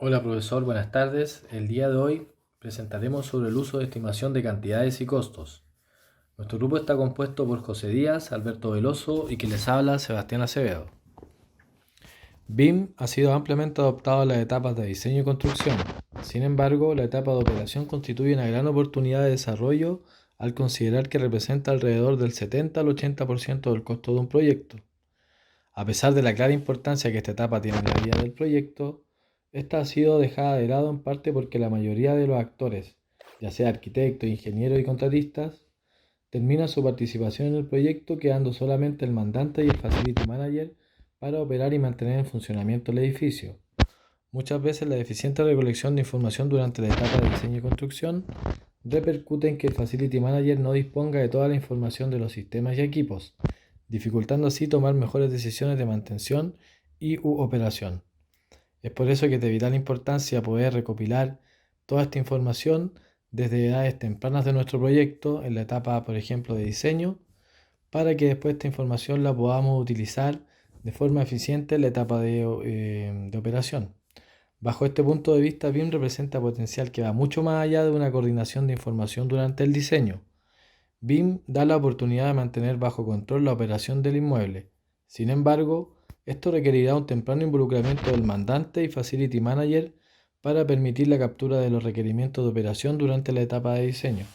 Hola profesor, buenas tardes. El día de hoy presentaremos sobre el uso de estimación de cantidades y costos. Nuestro grupo está compuesto por José Díaz, Alberto Veloso y quien les habla, Sebastián Acevedo. BIM ha sido ampliamente adoptado en las etapas de diseño y construcción. Sin embargo, la etapa de operación constituye una gran oportunidad de desarrollo al considerar que representa alrededor del 70 al 80% del costo de un proyecto. A pesar de la clara importancia que esta etapa tiene en la vida del proyecto, esta ha sido dejada de lado en parte porque la mayoría de los actores, ya sea arquitectos, ingenieros y contratistas, termina su participación en el proyecto quedando solamente el mandante y el facility manager para operar y mantener en funcionamiento el edificio. Muchas veces la deficiente recolección de información durante la etapa de diseño y construcción repercute en que el facility manager no disponga de toda la información de los sistemas y equipos, dificultando así tomar mejores decisiones de mantención y u operación. Es por eso que es de vital importancia poder recopilar toda esta información desde edades tempranas de nuestro proyecto, en la etapa, por ejemplo, de diseño, para que después esta información la podamos utilizar de forma eficiente en la etapa de operación. Bajo este punto de vista, BIM representa potencial que va mucho más allá de una coordinación de información durante el diseño. BIM da la oportunidad de mantener bajo control la operación del inmueble. Sin embargo, esto requerirá un temprano involucramiento del mandante y facility manager para permitir la captura de los requerimientos de operación durante la etapa de diseño.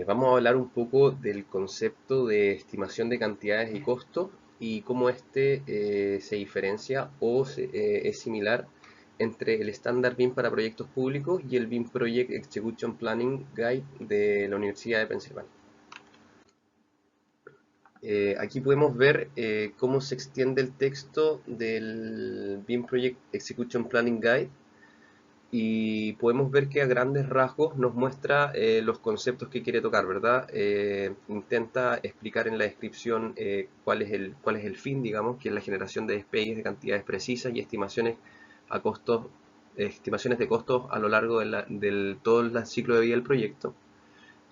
Vamos a hablar un poco del concepto de estimación de cantidades y costos y cómo este se diferencia es similar entre el estándar BIM para proyectos públicos y el BIM Project Execution Planning Guide de la Universidad de Pensilvania. Aquí podemos ver cómo se extiende el texto del BIM Project Execution Planning Guide y podemos ver que a grandes rasgos nos muestra los conceptos que quiere tocar, ¿verdad? Intenta explicar en la descripción cuál es el fin, digamos, que es la generación de despegues de cantidades precisas y a costos, estimaciones de costos a lo largo del todo el ciclo de vida del proyecto.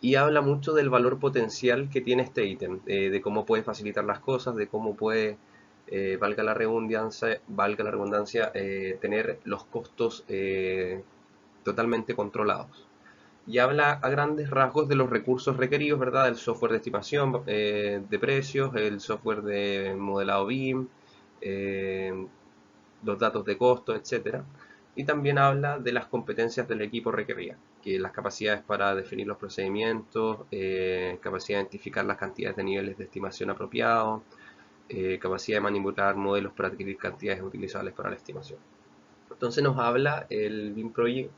Y habla mucho del valor potencial que tiene este ítem, de cómo puede facilitar las cosas, de cómo puede, valga la redundancia, tener los costos totalmente controlados. Y habla a grandes rasgos de los recursos requeridos, ¿verdad? El software de estimación de precios, el software de modelado BIM, eh, los datos de costo, etcétera. Y también habla de las competencias del equipo requeridas, que las capacidades para definir los procedimientos, capacidad de identificar las cantidades de niveles de estimación apropiados, capacidad de manipular modelos para adquirir cantidades utilizables para la estimación. Entonces nos habla el BIM Project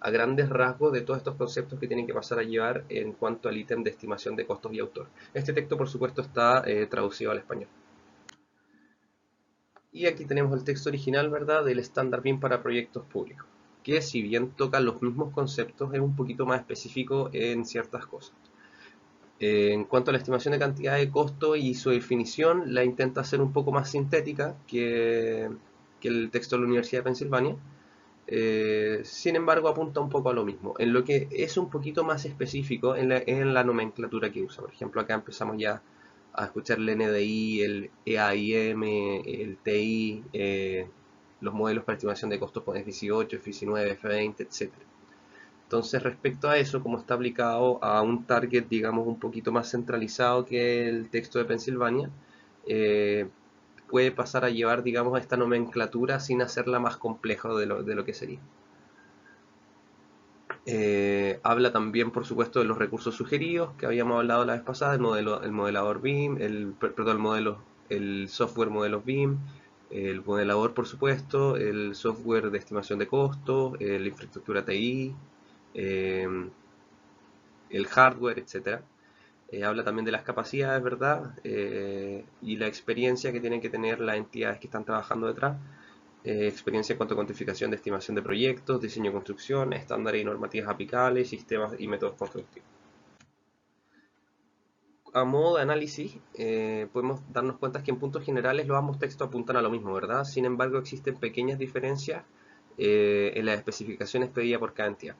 a grandes rasgos de todos estos conceptos que tienen que pasar a llevar en cuanto al ítem de estimación de costos y autor. Este texto, por supuesto, está traducido al español. Y aquí tenemos el texto original, ¿verdad?, del estándar BIM para proyectos públicos, que si bien toca los mismos conceptos, es un poquito más específico en ciertas cosas. En cuanto a la estimación de cantidad de costo y su definición, la intenta hacer un poco más sintética que el texto de la Universidad de Pensilvania. Sin embargo, apunta un poco a lo mismo. En lo que es un poquito más específico en la nomenclatura que usa. Por ejemplo, acá empezamos ya a escuchar el NDI, el EAIM, el TI, los modelos para estimación de costos con F18, F19, F20, etcétera. Entonces, respecto a eso, como está aplicado a un target, digamos, un poquito más centralizado que el texto de Pensilvania, eh, puede pasar a llevar, digamos, a esta nomenclatura sin hacerla más compleja de lo que sería. Habla también, por supuesto, de los recursos sugeridos que habíamos hablado la vez pasada, el modelador BIM, el software modelos BIM, el modelador, por supuesto, el software de estimación de costos, la infraestructura TI, eh, el hardware, etcétera. Habla también de las capacidades, ¿verdad? Y la experiencia que tienen que tener las entidades que están trabajando detrás. Experiencia en cuanto a cuantificación de estimación de proyectos, diseño y construcción, estándares y normativas aplicables, sistemas y métodos constructivos. A modo de análisis, podemos darnos cuenta que en puntos generales los ambos textos apuntan a lo mismo, ¿verdad? Sin embargo, existen pequeñas diferencias en las especificaciones pedidas por cada entidad.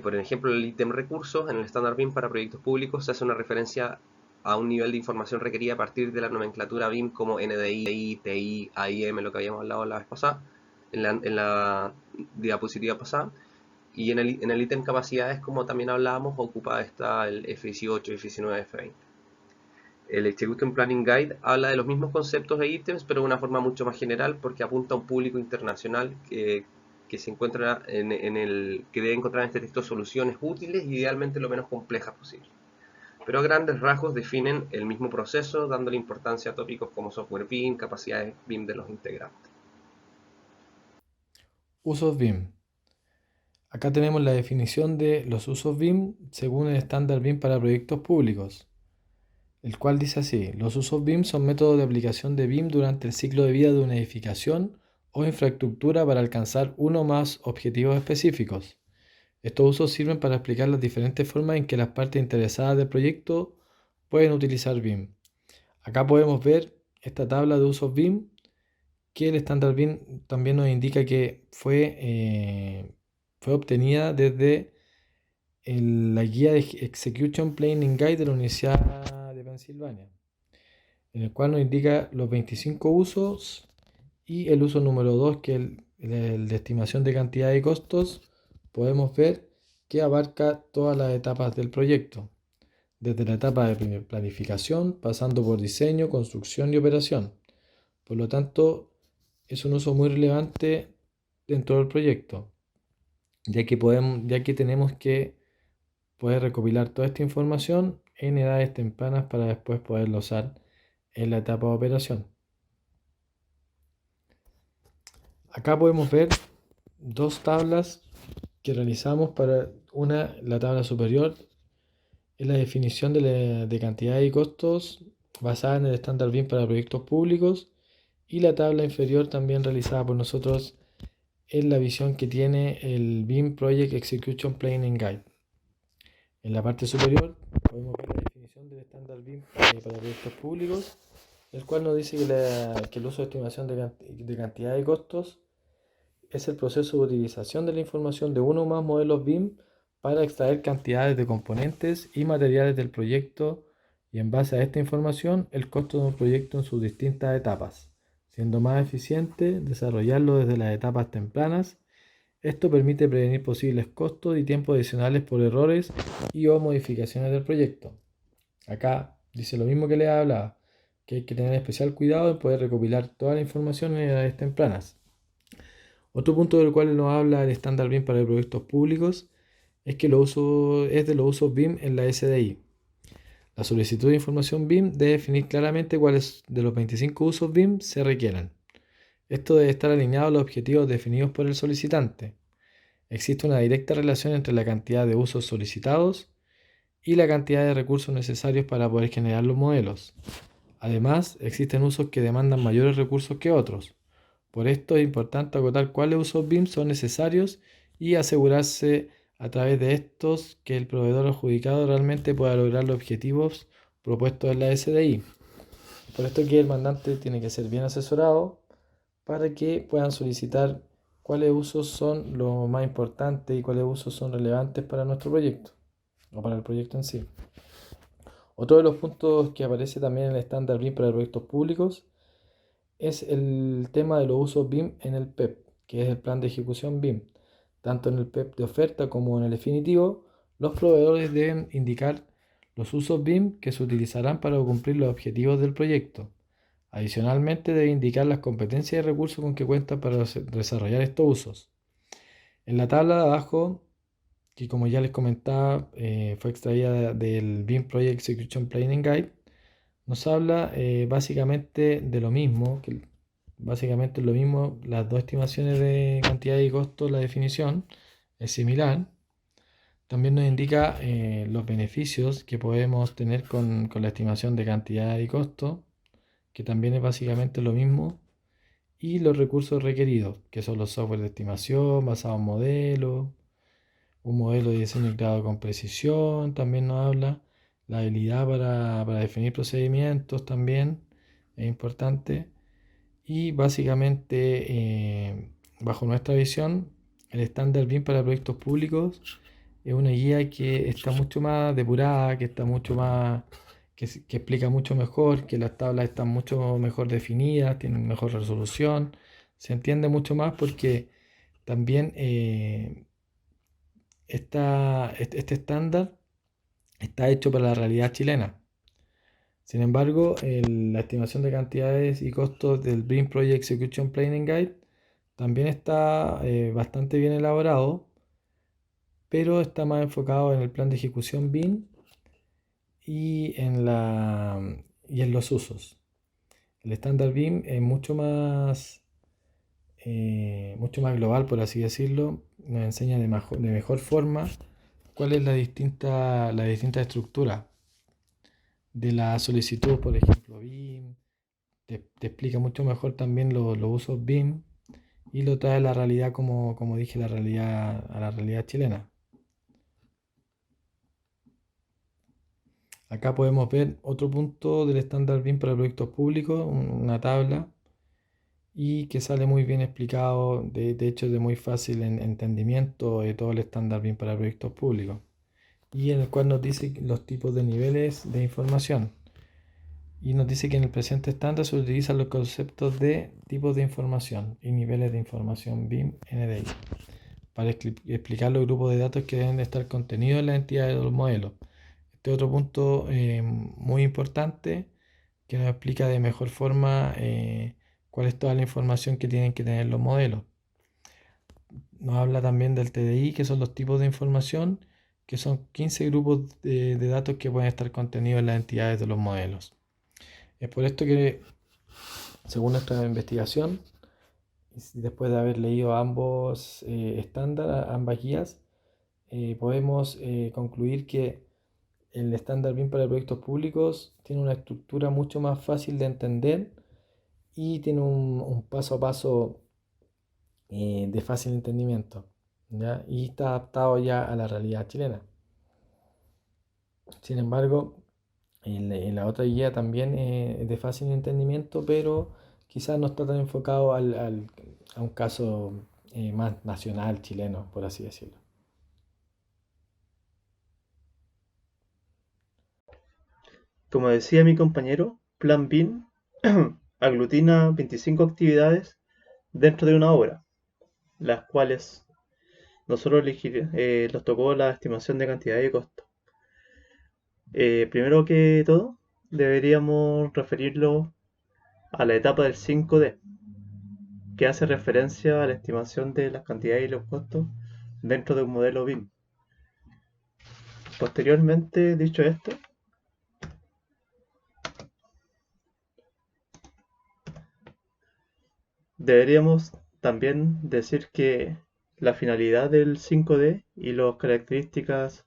Por ejemplo, el ítem recursos en el estándar BIM para proyectos públicos se hace una referencia a un nivel de información requerida a partir de la nomenclatura BIM como NDI, TI, AIM, lo que habíamos hablado la vez pasada. en la diapositiva pasada. Y en el ítem capacidades, como también hablábamos, ocupa el F18, F19, F20. El Execution Planning Guide habla de los mismos conceptos e ítems, pero de una forma mucho más general, porque apunta a un público internacional que se encuentra que debe encontrar en este texto soluciones útiles y idealmente lo menos complejas posible. Pero a grandes rasgos definen el mismo proceso, dándole importancia a tópicos como software BIM, capacidades BIM de los integrantes. Usos BIM. Acá tenemos la definición de los usos BIM según el estándar BIM para proyectos públicos, el cual dice así: los usos BIM son métodos de aplicación de BIM durante el ciclo de vida de una edificación o infraestructura para alcanzar uno o más objetivos específicos. Estos usos sirven para explicar las diferentes formas en que las partes interesadas del proyecto pueden utilizar BIM. Acá podemos ver esta tabla de usos BIM, que el estándar BIM también nos indica que fue obtenida desde la guía de Execution Planning Guide de la Universidad de Pensilvania, en el cual nos indica los 25 usos y el uso número 2, que es el de estimación de cantidad y costos. Podemos ver que abarca todas las etapas del proyecto, desde la etapa de planificación, pasando por diseño, construcción y operación. Por lo tanto, es un uso muy relevante dentro del proyecto, ya que tenemos que poder recopilar toda esta información en edades tempranas para después poderla usar en la etapa de operación. Acá podemos ver dos tablas que realizamos. Para una, la tabla superior, es la definición de cantidad y costos basada en el estándar BIM para proyectos públicos, y la tabla inferior, también realizada por nosotros, es la visión que tiene el BIM Project Execution Planning Guide. En la parte superior podemos ver la definición del estándar BIM para proyectos públicos, el cual nos dice que el uso de estimación de cantidad de costos es el proceso de utilización de la información de uno o más modelos BIM para extraer cantidades de componentes y materiales del proyecto, y en base a esta información el costo de un proyecto en sus distintas etapas, siendo más eficiente desarrollarlo desde las etapas tempranas. Esto permite prevenir posibles costos y tiempos adicionales por errores y o modificaciones del proyecto. Acá dice lo mismo que les hablaba, que hay que tener especial cuidado en poder recopilar toda la información en edades tempranas. Otro punto del cual nos habla el estándar BIM para proyectos públicos es que es de los usos BIM en la SDI. La solicitud de información BIM debe definir claramente cuáles de los 25 usos BIM se requieran. Esto debe estar alineado a los objetivos definidos por el solicitante. Existe una directa relación entre la cantidad de usos solicitados y la cantidad de recursos necesarios para poder generar los modelos. Además, existen usos que demandan mayores recursos que otros. Por esto es importante acotar cuáles usos BIM son necesarios y asegurarse a través de estos que el proveedor adjudicado realmente pueda lograr los objetivos propuestos en la SDI. Por esto que el mandante tiene que ser bien asesorado para que puedan solicitar cuáles usos son los más importantes y cuáles usos son relevantes para nuestro proyecto o para el proyecto en sí. Otro de los puntos que aparece también en el estándar BIM para proyectos públicos es el tema de los usos BIM en el PEP, que es el plan de ejecución BIM. Tanto en el PEP de oferta como en el definitivo, los proveedores deben indicar los usos BIM que se utilizarán para cumplir los objetivos del proyecto. Adicionalmente, debe indicar las competencias y recursos con que cuenta para desarrollar estos usos. En la tabla de abajo, que como ya les comentaba, fue extraída del BIM Project Execution Planning Guide, nos habla básicamente de lo mismo, básicamente es lo mismo, las dos estimaciones de cantidad y costo, la definición es similar. También nos indica los beneficios que podemos tener con la estimación de cantidad y costo, que también es básicamente lo mismo, y los recursos requeridos, que son los software de estimación basados en modelos, un modelo de diseño creado con precisión, también nos habla, la habilidad para definir procedimientos también es importante, y básicamente, bajo nuestra visión, el estándar BIM para proyectos públicos es una guía que está mucho más depurada, que está mucho más, que explica mucho mejor, que las tablas están mucho mejor definidas, tienen mejor resolución, se entiende mucho más porque también este estándar está hecho para la realidad chilena. Sin embargo, la estimación de cantidades y costos del BRIM Project Execution Planning Guide también está bastante bien elaborado, pero está más enfocado en el plan de ejecución BIM y en los usos. El estándar BIM es mucho más global, por así decirlo. Nos enseña de mejor forma cuál es la distinta estructura de la solicitud, por ejemplo, BIM. Te explica mucho mejor también los usos BIM y lo trae a la realidad, como dije, a la realidad chilena. Acá podemos ver otro punto del estándar BIM para proyectos públicos, una tabla, y que sale muy bien explicado, de hecho de muy fácil entendimiento de todo el estándar BIM para proyectos públicos, y en el cual nos dice los tipos de niveles de información. Y nos dice que en el presente estándar se utilizan los conceptos de tipos de información y niveles de información BIM NDI para explicar los grupos de datos que deben de estar contenidos en las entidades de los modelos. Este otro punto muy importante que nos explica de mejor forma cuál es toda la información que tienen que tener los modelos. Nos habla también del TDI, que son los tipos de información, que son 15 grupos de datos que pueden estar contenidos en las entidades de los modelos. Es por esto que, según nuestra investigación, y después de haber leído ambos estándares, ambas guías, podemos concluir que el estándar BIM para proyectos públicos tiene una estructura mucho más fácil de entender y tiene un paso a paso de fácil entendimiento, ¿ya? Y está adaptado ya a la realidad chilena. Sin embargo, en la otra guía también es de fácil entendimiento, pero quizás no está tan enfocado a un caso más nacional chileno, por así decirlo. Como decía mi compañero, Plan BIM aglutina 25 actividades dentro de una obra, las cuales nosotros nos tocó la estimación de cantidad y costo. Primero que todo, deberíamos referirlo a la etapa del 5D, que hace referencia a la estimación de las cantidades y los costos dentro de un modelo BIM. Posteriormente, dicho esto, deberíamos también decir que la finalidad del 5D y las características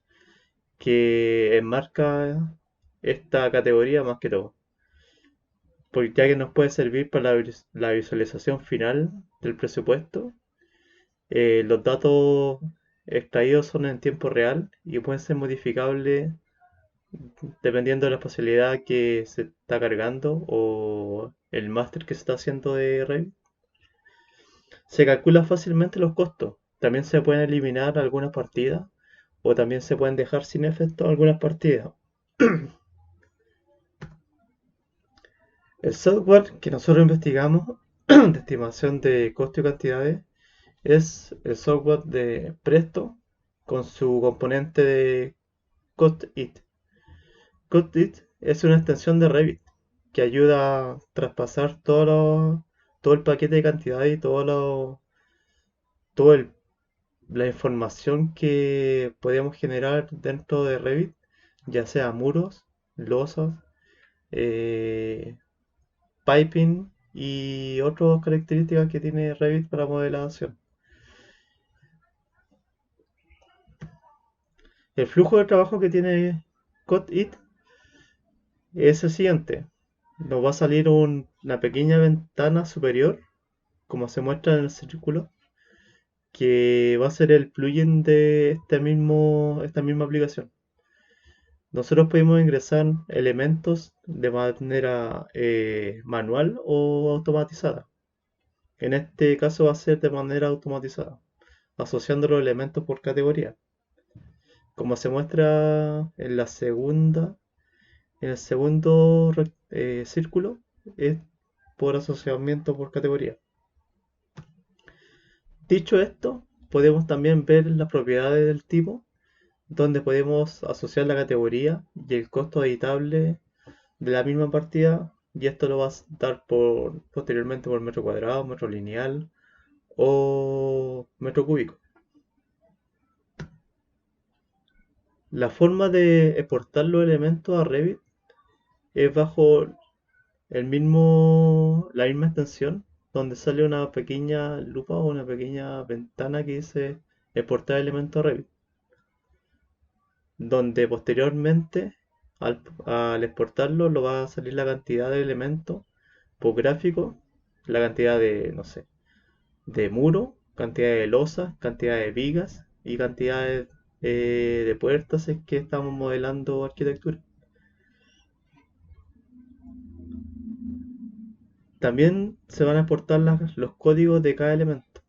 que enmarca esta categoría más que todo, porque ya que nos puede servir para la visualización final del presupuesto. Los datos extraídos son en tiempo real y pueden ser modificables dependiendo de la facilidad que se está cargando o el máster que se está haciendo de Revit. Se calculan fácilmente los costos. También se pueden eliminar algunas partidas o también se pueden dejar sin efecto algunas partidas. El software que nosotros investigamos de estimación de costo y cantidades es el software de Presto con su componente de CostIt. CostIt es una extensión de Revit que ayuda a traspasar todo el paquete de cantidades y toda la información que podemos generar dentro de Revit, ya sea muros, losas, eh, piping y otras características que tiene Revit para modelación. El flujo de trabajo que tiene CodIt es el siguiente. Nos va a salir una pequeña ventana superior, como se muestra en el círculo, que va a ser el plugin de esta misma aplicación. Nosotros podemos ingresar elementos de manera manual o automatizada. En este caso va a ser de manera automatizada, asociando los elementos por categoría. Como se muestra en el segundo círculo, es por asociamiento por categoría. Dicho esto, podemos también ver las propiedades del tipo, donde podemos asociar la categoría y el costo editable de la misma partida, y esto lo va a dar posteriormente por metro cuadrado, metro lineal o metro cúbico. La forma de exportar los elementos a Revit es bajo la misma extensión, donde sale una pequeña lupa o una pequeña ventana que dice exportar elementos a Revit, donde posteriormente al exportarlo lo va a salir la cantidad de elementos por gráfico, la cantidad de, no sé, de muro, cantidad de losas, cantidad de vigas y cantidades de puertas es que estamos modelando arquitectura. También se van a exportar los códigos de cada elemento.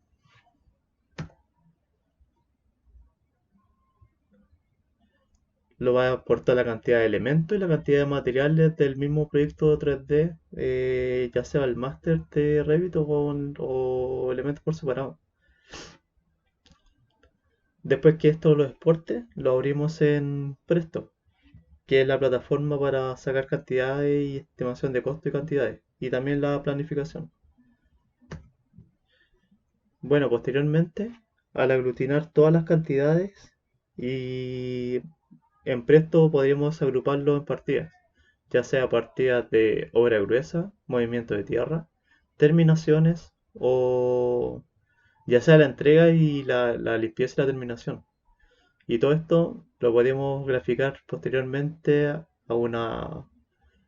Lo va a exportar la cantidad de elementos y la cantidad de materiales del mismo proyecto 3D, ya sea el máster de Revit o elementos por separado. Después que esto lo exporte, lo abrimos en Presto, que es la plataforma para sacar cantidades y estimación de costo y cantidades, y también la planificación. Bueno, posteriormente, al aglutinar todas las cantidades y en Presto podríamos agruparlo en partidas, ya sea partidas de obra gruesa, movimiento de tierra, terminaciones o ya sea la entrega y la limpieza y la terminación. Y todo esto lo podemos graficar posteriormente a una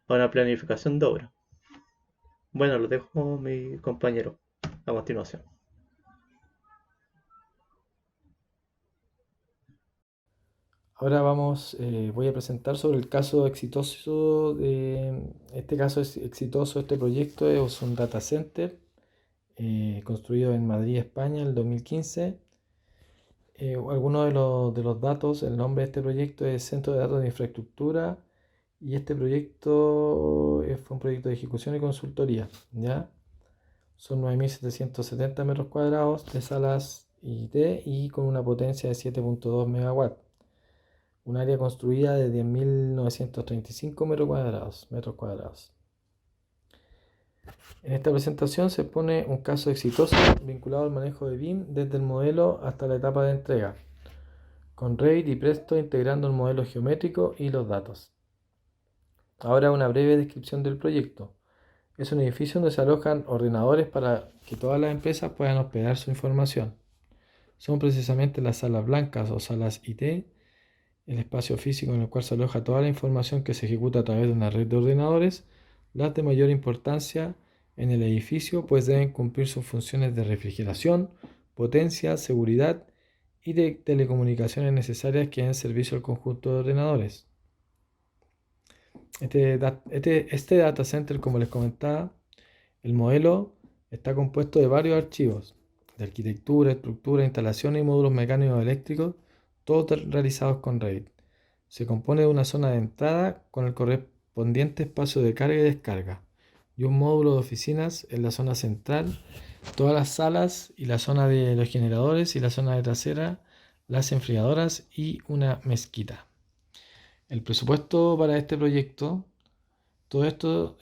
planificación de obra. Bueno, lo dejo a mi compañero a continuación. Ahora voy a presentar sobre el caso exitoso este caso es exitoso, este proyecto es un data center construido en Madrid, España, en el 2015. Algunos de los datos, el nombre de este proyecto es Centro de Datos de Infraestructura y este proyecto fue un proyecto de ejecución y consultoría, ¿ya? Son 9.770 metros cuadrados de salas IT y con una potencia de 7.2 megawatts. Un área construida de 10.935 metros cuadrados. En esta presentación se pone un caso exitoso vinculado al manejo de BIM desde el modelo hasta la etapa de entrega, con Revit y Presto integrando el modelo geométrico y los datos. Ahora una breve descripción del proyecto. Es un edificio donde se alojan ordenadores para que todas las empresas puedan hospedar su información. Son precisamente las salas blancas o salas IT, el espacio físico en el cual se aloja toda la información que se ejecuta a través de una red de ordenadores, las de mayor importancia en el edificio, pues deben cumplir sus funciones de refrigeración, potencia, seguridad y de telecomunicaciones necesarias que den servicio al conjunto de ordenadores. Este data center, como les comentaba, el modelo está compuesto de varios archivos de arquitectura, estructura, instalaciones y módulos mecánicos eléctricos, todos realizados con Revit. Se compone de una zona de entrada con el correspondiente espacio de carga y descarga y un módulo de oficinas en la zona central, todas las salas y la zona de los generadores y la zona de trasera, las enfriadoras y una mezquita. El presupuesto para este proyecto, todo esto,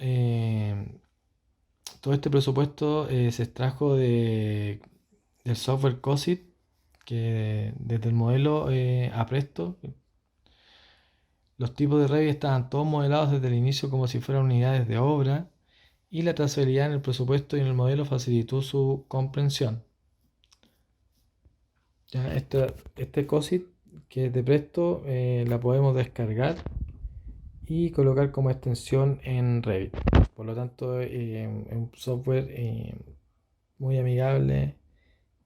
todo este presupuesto se extrajo del software COSIT, que desde el modelo a Presto, los tipos de Revit estaban todos modelados desde el inicio como si fueran unidades de obra y la trazabilidad en el presupuesto y en el modelo facilitó su comprensión. Ya, este COSIT que es de Presto la podemos descargar y colocar como extensión en Revit. Por lo tanto, es un software muy amigable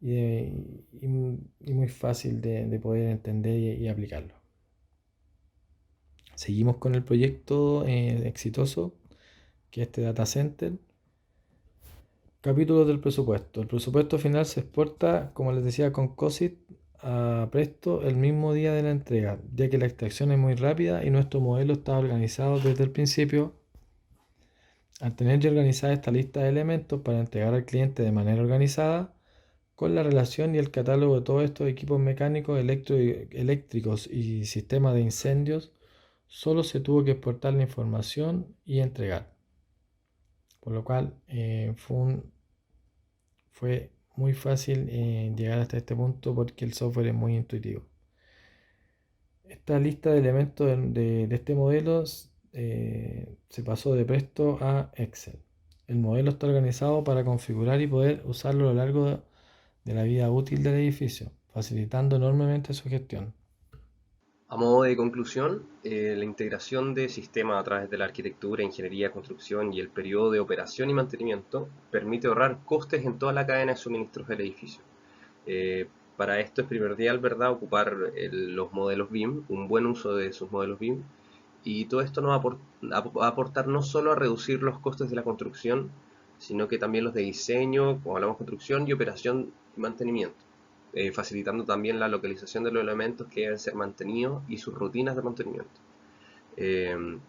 y muy fácil de poder entender y aplicarlo. Seguimos con el proyecto exitoso, que es este data center. Capítulos del presupuesto. El presupuesto final se exporta, como les decía, con COSIT a Presto el mismo día de la entrega, ya que la extracción es muy rápida y nuestro modelo está organizado desde el principio. Al tener ya organizada esta lista de elementos para entregar al cliente de manera organizada, Con la relación y el catálogo de todos estos equipos mecánicos, eléctricos y sistemas de incendios, solo se tuvo que exportar la información y entregar. Por lo cual fue muy fácil llegar hasta este punto porque el software es muy intuitivo. Esta lista de elementos de este modelo se pasó de Presto a Excel. El modelo está organizado para configurar y poder usarlo a lo largo de la vida útil del edificio, facilitando enormemente su gestión. A modo de conclusión, la integración de sistemas a través de la arquitectura, ingeniería, construcción y el periodo de operación y mantenimiento permite ahorrar costes en toda la cadena de suministros del edificio. Para esto es primordial, ¿verdad?, ocupar los modelos BIM, un buen uso de sus modelos BIM, y todo esto nos va a aportar no solo a reducir los costes de la construcción, sino que también los de diseño, como hablamos, construcción y operación y mantenimiento, facilitando también la localización de los elementos que deben ser mantenidos y sus rutinas de mantenimiento.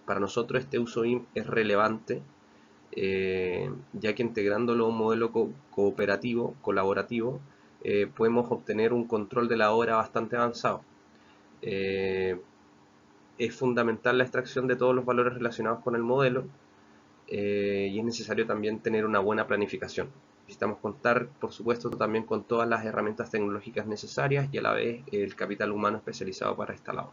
Para nosotros este uso BIM es relevante, ya que integrándolo a un modelo cooperativo, colaborativo, podemos obtener un control de la obra bastante avanzado. Es fundamental la extracción de todos los valores relacionados con el modelo, y es necesario también tener una buena planificación. Necesitamos contar, por supuesto, también con todas las herramientas tecnológicas necesarias y a la vez el capital humano especializado para esta labor.